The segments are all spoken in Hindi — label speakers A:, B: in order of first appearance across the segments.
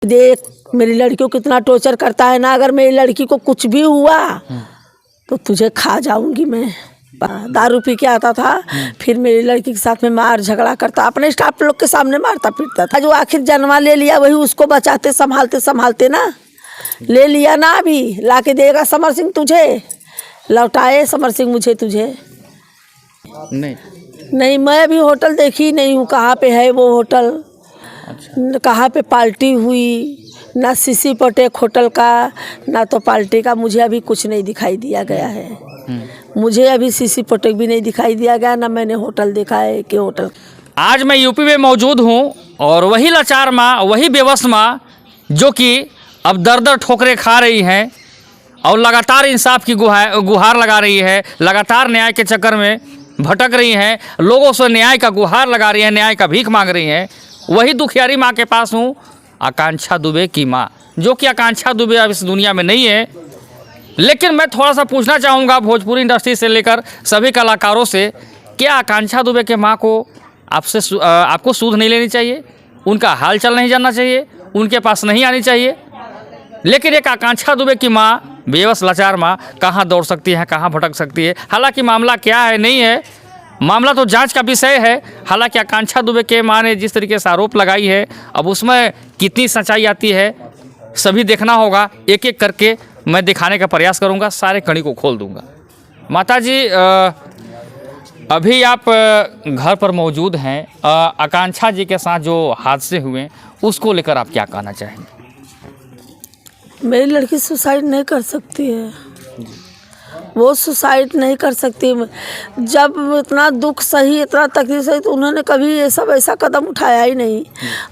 A: देख मेरी लड़की को कितना टॉर्चर करता है ना। अगर मेरी लड़की को कुछ भी हुआ तो तुझे खा जाऊंगी मैं। दारू पी के आता था, फिर मेरी लड़की के साथ में मार झगड़ा करता, अपने स्टाफ लोग के सामने मारता पीटता था। जो आखिर जन्मा ले लिया वही उसको बचाते संभालते संभालते ना ले लिया ना। अभी लाके देगा समर सिंह तुझे, लौटाए समर सिंह मुझे तुझे। नहीं मैं अभी होटल देखी नहीं हूँ, कहाँ पे है वो होटल। अच्छा। कहाँ पे पार्टी हुई, ना सीसी पटेक होटल का ना तो पार्टी का, मुझे अभी कुछ नहीं दिखाई दिया गया है। मुझे अभी सीसी पटेक भी नहीं दिखाई दिया गया, ना मैंने होटल देखा है कि होटल।
B: आज मैं यूपी में मौजूद हूँ और वही लाचार माँ, वही बेबस माँ जो कि अब दर दर ठोकरें खा रही हैं और लगातार इंसाफ की गुहार लगा रही है, लगातार न्याय के चक्कर में भटक रही हैं, लोगों से न्याय का गुहार लगा रही हैं, न्याय का भीख मांग रही हैं। वही दुखियारी माँ के पास हूँ, आकांक्षा दुबे की माँ, जो कि आकांक्षा दुबे अब इस दुनिया में नहीं है। लेकिन मैं थोड़ा सा पूछना चाहूँगा भोजपुरी इंडस्ट्री से लेकर सभी कलाकारों से, क्या आकांक्षा दुबे के माँ को आपको सूद नहीं लेनी चाहिए, उनका हाल चाल नहीं जानना चाहिए, उनके पास नहीं आनी चाहिए? लेकिन एक आकांक्षा दुबे की माँ, बेबस लाचार माँ, कहाँ दौड़ सकती है, कहाँ भटक सकती है? हालांकि मामला क्या है नहीं है, मामला तो जांच का विषय है। हालांकि आकांक्षा दुबे के माँ ने जिस तरीके से आरोप लगाई है, अब उसमें कितनी सच्चाई आती है सभी देखना होगा। एक एक करके मैं दिखाने का प्रयास करूँगा, सारे कड़ी को खोल दूँगा। माता जी, अभी आप घर पर मौजूद हैं, आकांक्षा जी के साथ जो हादसे हुए उसको लेकर आप क्या कहना चाहेंगे?
A: मेरी लड़की सुसाइड नहीं कर सकती है, वो सुसाइड नहीं कर सकती। जब इतना दुख सही, इतना तकलीफ सही, तो उन्होंने कभी ये सब ऐसा कदम उठाया ही नहीं।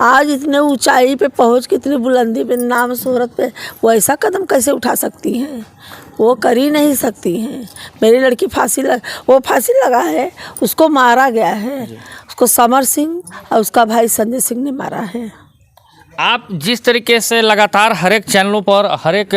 A: आज इतने ऊंचाई पे पहुंच के, इतनी बुलंदी पे, नाम शोहरत पे, वो ऐसा कदम कैसे उठा सकती हैं? वो कर ही नहीं सकती हैं। मेरी लड़की वो फांसी लगा है, उसको मारा गया है, उसको समर सिंह और उसका भाई संजय सिंह ने मारा है।
B: आप जिस तरीके से लगातार हर एक चैनलों पर, हर एक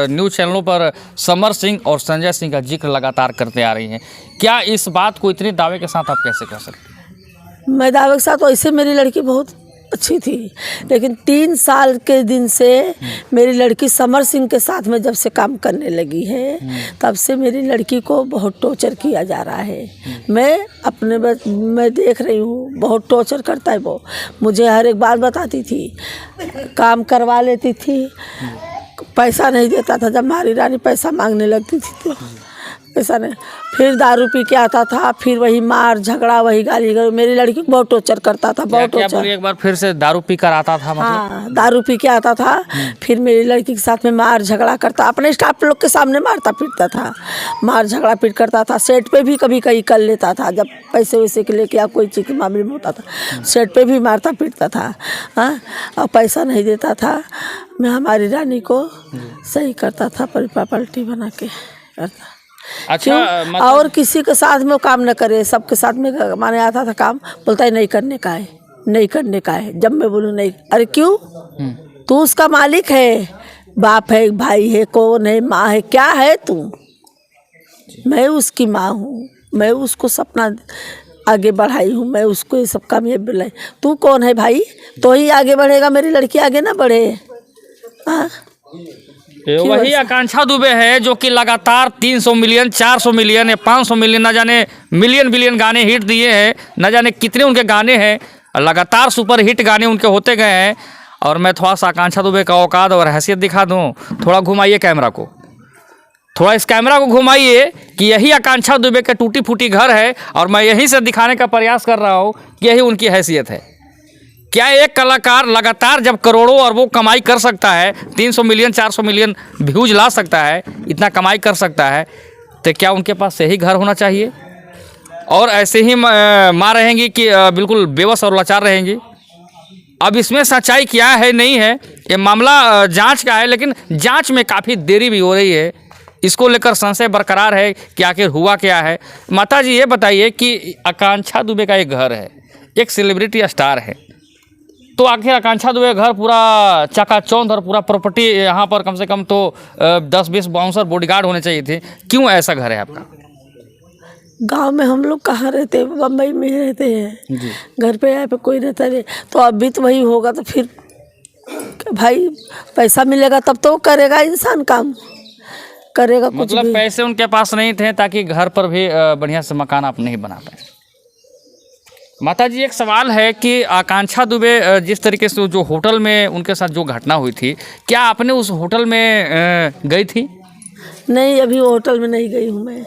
B: न्यूज़ चैनलों पर समर सिंह और संजय सिंह का जिक्र लगातार करते आ रही हैं, क्या इस बात को इतने दावे के साथ आप कैसे कह सकते हैं?
A: मैं दावे के साथ, वैसे मेरी लड़की बहुत अच्छी थी, लेकिन 3 साल के दिन से मेरी लड़की समर सिंह के साथ में जब से काम करने लगी है, तब से मेरी लड़की को बहुत टॉर्चर किया जा रहा है। मैं देख रही हूँ, बहुत टॉर्चर करता है वो। मुझे हर एक बात बताती थी, काम करवा लेती थी, पैसा नहीं देता था। जब मारी रानी पैसा मांगने लगती थी तो पैसा नहीं, फिर दारू पी के आता था, फिर वही मार झगड़ा, वही गाली। मेरी लड़की को बहुत टॉर्चर करता था, बहुत टॉर्चर।
B: एक बार फिर से दारू पी कर आता था? मतलब
A: हाँ, दारू पी के आता था, फिर मेरी लड़की के साथ में मार झगड़ा करता, अपने स्टाफ लोग के सामने मारता पीटता था, मार झगड़ा पीट करता था। सेट पे भी कभी कहीं कर लेता था, जब पैसे वैसे के लेके या कोई चीज़ के मामले में होता था, सेट पे भी मारता पीटता था। हाँ, और पैसा नहीं देता था। मैं हमारी रानी को सही करता था, पलटी बना के करता।
B: अच्छा,
A: मतलब और किसी के साथ में वो काम न करे, सबके साथ में माने आता था काम, बोलता है नहीं करने का है, नहीं करने का है। जब मैं बोलूँ नहीं, अरे क्यों? तू उसका मालिक है, बाप है, भाई है, कौन है, माँ है, क्या है तू? मैं उसकी माँ हूँ, मैं उसको सपना आगे बढ़ाई हूँ, मैं उसको ये सब कामयाब बनाई। तू कौन है भाई? तो ही आगे बढ़ेगा, मेरी लड़की आगे ना बढ़े। हाँ,
B: वही आकांक्षा दुबे है जो कि लगातार 300 मिलियन, 400 मिलियन या 500 मिलियन, न जाने मिलियन बिलियन गाने हिट दिए हैं, न जाने कितने उनके गाने हैं, लगातार सुपर हिट गाने उनके होते गए हैं। और मैं थोड़ा सा आकांक्षा दुबे का औकात और हैसियत दिखा दूं, थोड़ा घुमाइए कैमरा को, थोड़ा इस कैमरा को घुमाइए कि यही आकांक्षा दुबे का टूटी फूटी घर है और मैं यहीं से दिखाने का प्रयास कर रहा हूँ कि यही उनकी हैसियत है। क्या एक कलाकार लगातार जब करोड़ों और वो कमाई कर सकता है, 300 मिलियन 400 मिलियन व्यूज ला सकता है, इतना कमाई कर सकता है, तो क्या उनके पास यही घर होना चाहिए और ऐसे ही माँ रहेंगी कि बिल्कुल बेबस और लाचार रहेंगी? अब इसमें सच्चाई क्या है नहीं है, ये मामला जांच का है, लेकिन जांच में काफ़ी देरी भी हो रही है। इसको लेकर संशय बरकरार है कि आखिर हुआ क्या है। माता जी, ये बताइए कि आकांक्षा दुबे का एक घर है, एक सेलिब्रिटी स्टार है, तो आखिर आकांक्षा दुबे घर पूरा चकाचौंध और पूरा प्रॉपर्टी, यहाँ पर कम से कम तो 10-20 बाउंसर बॉडीगार्ड होने चाहिए थे, क्यों ऐसा घर है आपका?
A: गांव में हम लोग कहाँ रहते हैं, बम्बई में रहते हैं, घर पे यहाँ पे कोई रहता नहीं, तो अभी तो वही होगा, तो फिर भाई पैसा मिलेगा तब तो करेगा इंसान काम, करेगा कुछ
B: मतलब
A: भी।
B: पैसे उनके पास नहीं थे ताकि घर पर भी बढ़िया से मकान आप नहीं बना पाए। माता जी, एक सवाल है कि आकांक्षा दुबे जिस तरीके से जो होटल में उनके साथ जो घटना हुई थी, क्या आपने उस होटल में गई थी?
A: नहीं, अभी वो होटल में नहीं गई हूँ मैं।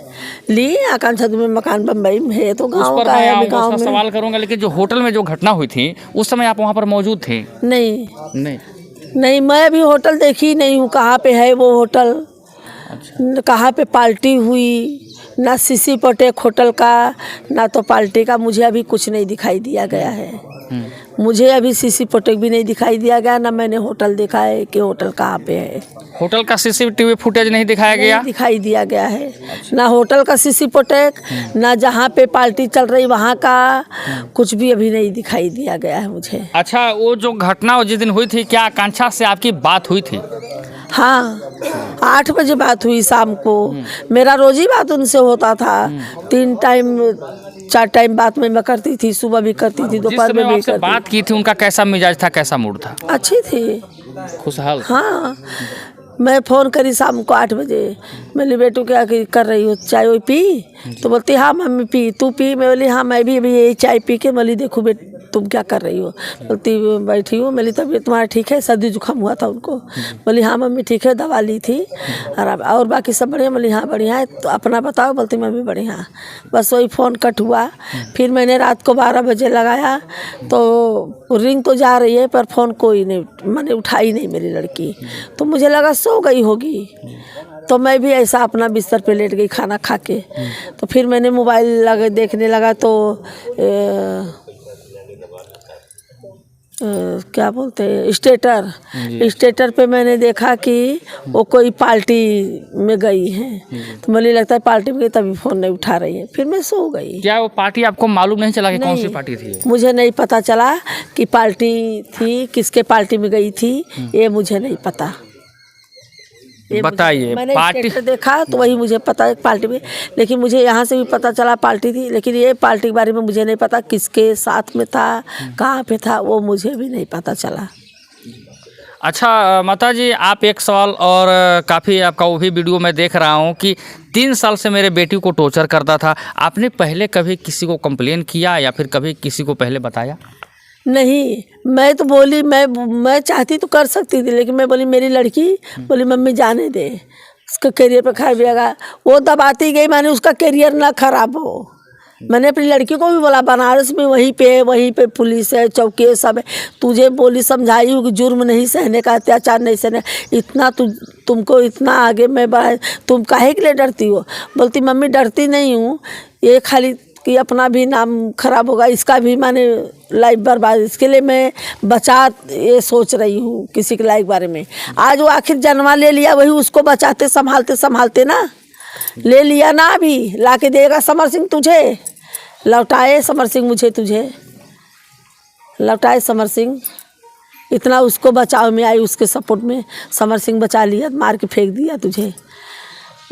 A: ली आकांक्षा दुबे मकान बम्बई में है, तो
B: उस
A: गाँव
B: पर
A: का
B: मैं
A: है, अभी
B: आऊँगा,
A: गाँव
B: उसका
A: में
B: सवाल करूंगा, लेकिन जो होटल में जो घटना हुई थी उस समय आप वहाँ पर मौजूद थे?
A: नहीं।
B: नहीं।
A: नहीं, मैं अभी होटल देखी नहीं हूँ, कहाँ पे है वो होटल, कहाँ पे पार्टी हुई, ना सीसी पटेक होटल का ना तो पार्टी का, मुझे अभी कुछ नहीं दिखाई दिया गया है। मुझे अभी सीसी पटेक भी नहीं दिखाई दिया गया, ना मैंने होटल देखा है कि होटल कहाँ पे है।
B: होटल का सीसीटीवी फुटेज नहीं दिखाया गया?
A: नहीं दिखाई दिया गया है, ना होटल का सीसी पटेक, ना जहाँ पे पार्टी चल रही वहाँ का, कुछ भी अभी नहीं दिखाई दिया गया है मुझे।
B: अच्छा, वो जो घटना जिस दिन हुई थी, क्या आकांक्षा से आपकी बात हुई थी?
A: हाँ, 8 बजे बात हुई शाम को। मेरा रोज ही बात उनसे होता था, 3 टाइम 4 टाइम बात मैं करती थी, सुबह भी करती थी,
B: जिस
A: दोपहर
B: समय
A: में भी
B: आपसे
A: करती
B: बात की थी, उनका कैसा मिजाज था, कैसा मूड था?
A: अच्छी थी,
B: खुशहाल?
A: हाँ। मैं फ़ोन करी शाम को 8 बजे, मेरी बेटू क्या कर रही हो, चाय वो पी? तो बोलती हाँ मम्मी पी, तू पी? मैं बोली हाँ मैं भी अभी यही चाय पी के। बोली देखो बेट तुम क्या कर रही हो? बोलती बैठी हूँ। मेरी तबीयत तुम्हारा ठीक है? सर्दी जुकाम हुआ था उनको। बोली हाँ मम्मी ठीक है, दवा ली थी और बाकी सब बढ़िया। बोली हाँ बढ़िया है, तो अपना बताओ? बोलती मैं भी बढ़िया। बस वही फ़ोन कट हुआ। फिर मैंने रात को 12 बजे लगाया तो रिंग तो जा रही है पर फ़ोन कोई नहीं, मैंने उठाई नहीं मेरी लड़की, तो मुझे लगा सो गई होगी। तो मैं भी ऐसा अपना बिस्तर पे लेट गई खाना खा के। तो फिर मैंने मोबाइल देखने लगा तो क्या बोलते हैं स्टेटर पे मैंने देखा कि वो कोई पार्टी में गई है। तो मुझे लगता है पार्टी में गई, तभी फ़ोन नहीं उठा रही है। फिर मैं सो गई।
B: क्या वो पार्टी आपको मालूम नहीं चला कि कौन सी पार्टी थी?
A: मुझे नहीं पता चला कि पार्टी थी, किसके पार्टी में गई थी, ये मुझे नहीं पता।
B: बताइए।
A: मैंने
B: पार्टी
A: देखा तो वही मुझे पता है पार्टी में, लेकिन मुझे यहाँ से भी पता चला पार्टी थी, लेकिन ये पार्टी के बारे में मुझे नहीं पता किसके साथ में था, कहाँ पे था, वो मुझे भी नहीं पता चला।
B: अच्छा माता जी, आप एक सवाल और, काफ़ी आपका वो भी वीडियो मैं देख रहा हूँ कि 3 साल से मेरे बेटी को टॉर्चर करता था। आपने पहले कभी किसी को कंप्लेन किया या फिर कभी किसी को पहले बताया?
A: नहीं, मैं तो बोली मैं चाहती तो कर सकती थी, लेकिन मैं बोली मेरी लड़की बोली मम्मी जाने दे, उसका करियर पर खराब होगा। वो दबाती गई, मैंने उसका करियर ना खराब हो। मैंने अपनी लड़की को भी बोला बनारस में वहीं पे पुलिस है, चौकी है, सब है। तुझे बोली समझाई हूँ कि जुर्म नहीं सहने का, अत्याचार नहीं सहने, इतना तुमको इतना आगे मैं बढ़ा, तुम काहे के लिए डरती हो? बोलती मम्मी डरती नहीं हूँ, ये खाली कि अपना भी नाम खराब होगा, इसका भी मैंने लाइफ बर्बाद, इसके लिए मैं ये सोच रही हूँ किसी के लाइफ बारे में। आज वो आखिर जन्मा ले लिया, वही उसको बचाते संभालते ना ले लिया ना, अभी ला के देगा समर सिंह तुझे, लौटाए समर सिंह मुझे, तुझे लौटाए समर सिंह। इतना उसको बचाव में आई, उसके सपोर्ट में समर सिंह बचा लिया, मार के फेंक दिया तुझे,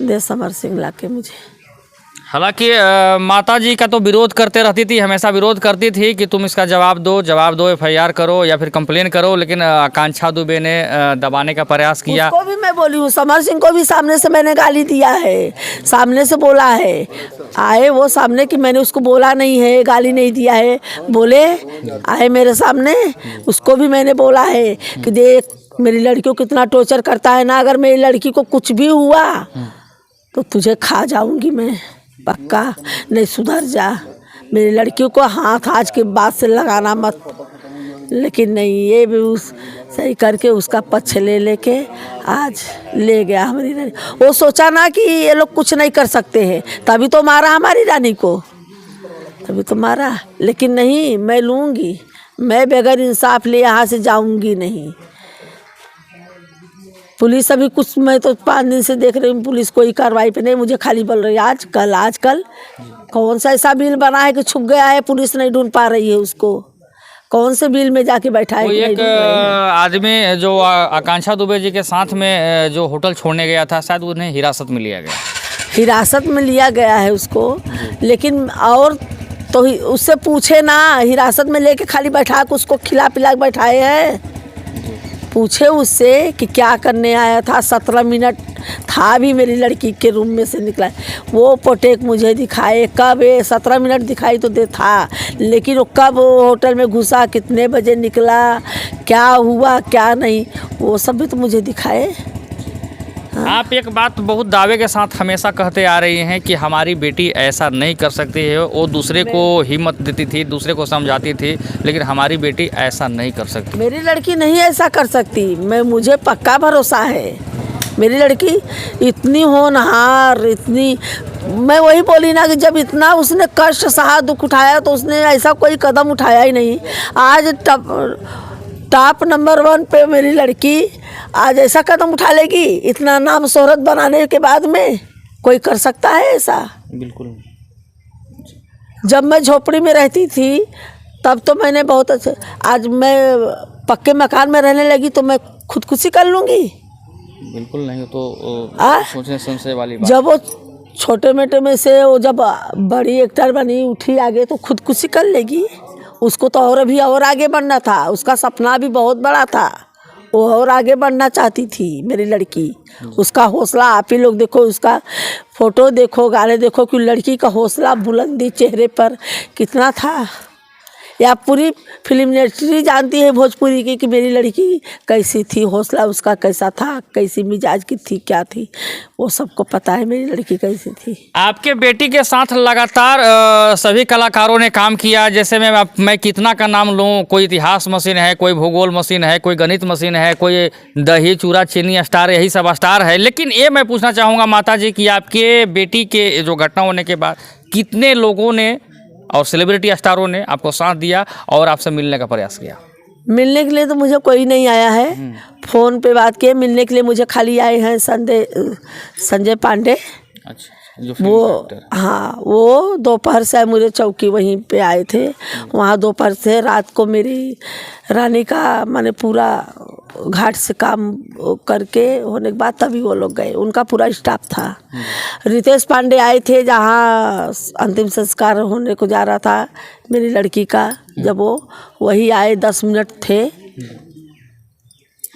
A: दे समर सिंह ला के मुझे।
B: हालांकि माता जी का तो विरोध करते रहती थी, हमेशा विरोध करती थी कि तुम इसका जवाब दो, एफआईआर करो या फिर कंप्लेन करो, लेकिन आकांक्षा दुबे ने दबाने का प्रयास किया।
A: उसको भी मैं बोली हूँ, समर सिंह को भी सामने से मैंने गाली दिया है, सामने से बोला है, आए वो सामने कि मैंने उसको बोला नहीं है, गाली नहीं दिया है, बोले आए मेरे सामने, उसको भी मैंने बोला है कि देख मेरी लड़की को कितना टॉर्चर करता है ना, अगर मेरी लड़की को कुछ भी हुआ तो तुझे खा जाऊंगी मैं पक्का, नहीं सुधर जा, मेरी लड़कियों को हाथ आज के बाद से लगाना मत। लेकिन नहीं, ये भी सही करके उसका पक्ष लेके आज ले गया हमारी रानी। वो सोचा ना कि ये लोग कुछ नहीं कर सकते हैं, तभी तो मारा हमारी रानी को, तभी तो मारा। लेकिन नहीं, मैं लूँगी, मैं बगैर इंसाफ ले यहाँ से जाऊँगी नहीं। पुलिस अभी कुछ, मैं तो 5 दिन से देख रही हूँ पुलिस कोई कार्रवाई पे नहीं, मुझे खाली बोल रही है आजकल कौन सा ऐसा बिल बना है कि छुप गया है, पुलिस नहीं ढूंढ पा रही है उसको, कौन से बिल में जाके बैठा है।
B: एक आदमी जो आकांक्षा दुबे जी के साथ में जो होटल छोड़ने गया था, शायद उन्हें हिरासत में लिया गया।
A: हिरासत में लिया गया है उसको, लेकिन और तो उससे पूछे ना, हिरासत में लेके खाली बैठा के उसको खिला पिला के बैठाए हैं। पूछे उससे कि क्या करने आया था। 17 मिनट था भी मेरी लड़की के रूम में से निकला, वो पोटेक मुझे दिखाए कब 17 मिनट दिखाई तो दे था, लेकिन वो कब होटल में घुसा, कितने बजे निकला, क्या हुआ क्या नहीं, वो सब भी तो मुझे दिखाए।
B: आप एक बात बहुत दावे के साथ हमेशा कहते आ रही हैं कि हमारी बेटी ऐसा नहीं कर सकती है, वो दूसरे को हिम्मत देती थी, दूसरे को समझाती थी, लेकिन हमारी बेटी ऐसा नहीं कर सकती।
A: मेरी लड़की नहीं ऐसा कर सकती, मुझे पक्का भरोसा है। मेरी लड़की इतनी होनहार, इतनी, मैं वही बोली ना कि जब इतना उसने कष्ट सहा, दुख उठाया, तो उसने ऐसा कोई कदम उठाया ही नहीं। आज टॉप नंबर 1 पे मेरी लड़की आज ऐसा कदम उठा लेगी, इतना नाम शोहरत बनाने के बाद में कोई कर सकता है ऐसा?
B: बिल्कुल।
A: जब मैं झोपड़ी में रहती थी तब तो मैंने बहुत अच्छे, आज मैं पक्के मकान में रहने लगी तो मैं खुदकुशी कर लूँगी?
B: बिल्कुल नहीं, तो सोचने समझने वाली बात।
A: जब वो छोटे मोटे में से वो जब बड़ी एक्टर बनी, उठी आगे, तो खुदकुशी कर लेगी। उसको तो और भी और आगे बढ़ना था, उसका सपना भी बहुत बड़ा था, वो और आगे बढ़ना चाहती थी मेरी लड़की। उसका हौसला आप ही लोग देखो, उसका फोटो देखो, गाने देखो कि लड़की का हौसला, बुलंदी चेहरे पर कितना था। या पूरी फिल्म इंडस्ट्री जानती है भोजपुरी की कि मेरी लड़की कैसी थी, हौसला उसका कैसा था, कैसी मिजाज की थी, क्या थी, वो सबको पता है मेरी लड़की कैसी थी।
B: आपके बेटी के साथ लगातार सभी कलाकारों ने काम किया। जैसे मैं कितना का नाम लूँ, कोई इतिहास मशीन है, कोई भूगोल मशीन है, कोई गणित मशीन है, कोई दही चूड़ा चीनी स्टार, यही सब स्टार है। लेकिन ये मैं पूछना चाहूँगा माता जी कि आपके बेटी के जो घटना होने के बाद कितने लोगों ने और सेलिब्रिटी स्टारों ने आपको साथ दिया और आपसे मिलने का प्रयास किया?
A: मिलने के लिए तो मुझे कोई नहीं आया है, फ़ोन पे बात किए। मिलने के लिए मुझे खाली आए हैं संजय पांडे।
B: अच्छा, जो
A: वो, हाँ, वो दोपहर से मुझे चौकी वहीं पे आए थे, वहाँ दोपहर से रात को मेरी रानी का माने पूरा घाट से काम करके होने के बाद तभी वो लोग गए, उनका पूरा स्टाफ था। रितेश पांडे आए थे जहाँ अंतिम संस्कार होने को जा रहा था मेरी लड़की का, जब वो वही आए 10 मिनट थे,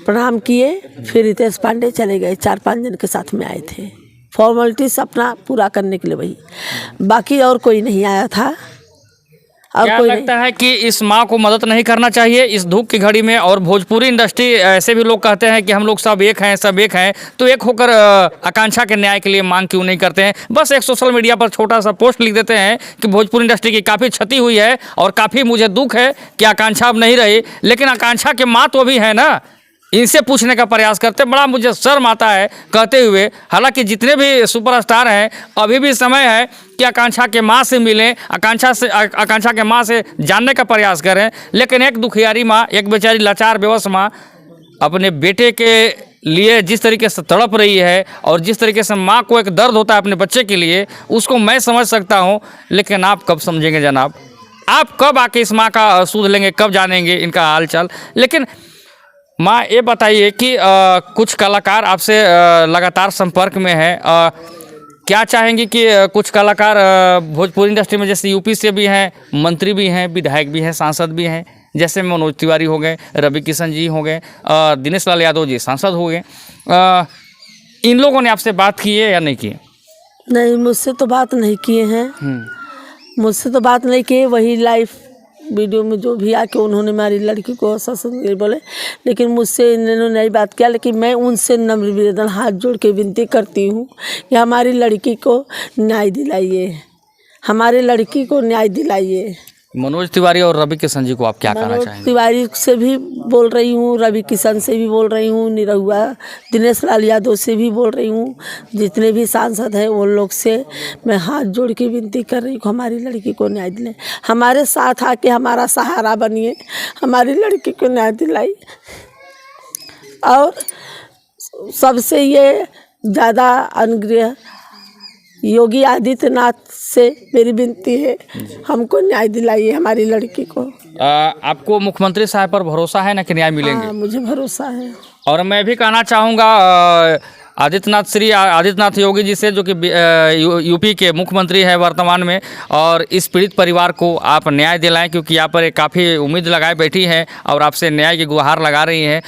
A: प्रणाम किए, फिर रितेश पांडे चले गए। 4-5 जन के साथ में आए थे, फॉर्मेलिटीज अपना पूरा करने के लिए, वही, बाकी और कोई नहीं आया था।
B: क्या लगता है कि इस माँ को मदद नहीं करना चाहिए इस धूप की घड़ी में? और भोजपुरी इंडस्ट्री, ऐसे भी लोग कहते हैं कि हम लोग सब एक हैं, सब एक हैं, तो एक होकर आकांक्षा के न्याय के लिए मांग क्यों नहीं करते हैं? बस एक सोशल मीडिया पर छोटा सा पोस्ट लिख देते हैं कि भोजपुरी इंडस्ट्री की काफ़ी क्षति हुई है और काफ़ी मुझे दुख है कि आकांक्षा अब नहीं रही। लेकिन आकांक्षा के माँ तो भी है ना, इनसे पूछने का प्रयास करते, बड़ा मुझे शर्म आता है कहते हुए। हालांकि जितने भी सुपरस्टार हैं, अभी भी समय है कि आकांक्षा के माँ से मिलें, आकांक्षा के माँ से जानने का प्रयास करें। लेकिन एक दुखियारी माँ, एक बेचारी लाचार बेबस माँ अपने बेटे के लिए जिस तरीके से तड़प रही है और जिस तरीके से माँ को एक दर्द होता है अपने बच्चे के लिए, उसको मैं समझ सकता हूँ। लेकिन आप कब समझेंगे जनाब? आप कब आके इस माँ का सूद लेंगे, कब जानेंगे इनका हाल चाल? लेकिन माँ, ये बताइए कि कुछ कलाकार आपसे लगातार संपर्क में हैं, क्या चाहेंगी कि कुछ कलाकार भोजपुरी इंडस्ट्री में, जैसे यूपी से भी हैं, मंत्री भी हैं, विधायक भी हैं, सांसद भी हैं, जैसे मनोज तिवारी हो गए, रवि किशन जी हो गए, दिनेश लाल यादव जी सांसद हो गए, इन लोगों ने आपसे बात की है या नहीं की?
A: नहीं, मुझसे तो बात नहीं किए हैं, मुझसे तो बात नहीं किए। वही लाइव वीडियो में जो भी आके उन्होंने हमारी लड़की को ससुर बोले, लेकिन मुझसे इन्होंने नहीं बात किया। लेकिन मैं उनसे नम्र निवेदन हाथ जोड़ के विनती करती हूँ कि हमारी लड़की को न्याय दिलाइए, हमारे लड़की को न्याय दिलाइए।
B: मनोज तिवारी और रवि किशन जी को आप क्या कहना चाहेंगे?
A: मनोज तिवारी से भी बोल रही हूँ, रवि किशन से भी बोल रही हूँ, निरहुआ दिनेश लाल यादव से भी बोल रही हूँ, जितने भी सांसद हैं उन लोग से मैं हाथ जोड़ के विनती कर रही हूँ कि हमारी लड़की को न्याय दिलाए, हमारे साथ आके हमारा सहारा बनिए, हमारी लड़की को न्याय दिलाई। और सबसे ये ज़्यादा अनुग्रह योगी आदित्यनाथ से मेरी विनती है, हमको न्याय दिलाइए हमारी लड़की को।
B: आपको मुख्यमंत्री साहब पर भरोसा है ना कि न्याय मिलेंगे?
A: हाँ, मुझे भरोसा है।
B: और मैं भी कहना चाहूँगा श्री आदित्यनाथ योगी जी से, जो कि यूपी के मुख्यमंत्री है वर्तमान में, और इस पीड़ित परिवार को आप न्याय दिलाएं, क्योंकि यहाँ पर काफ़ी उम्मीद लगाए बैठी हैं और आपसे न्याय की गुहार लगा रही हैं।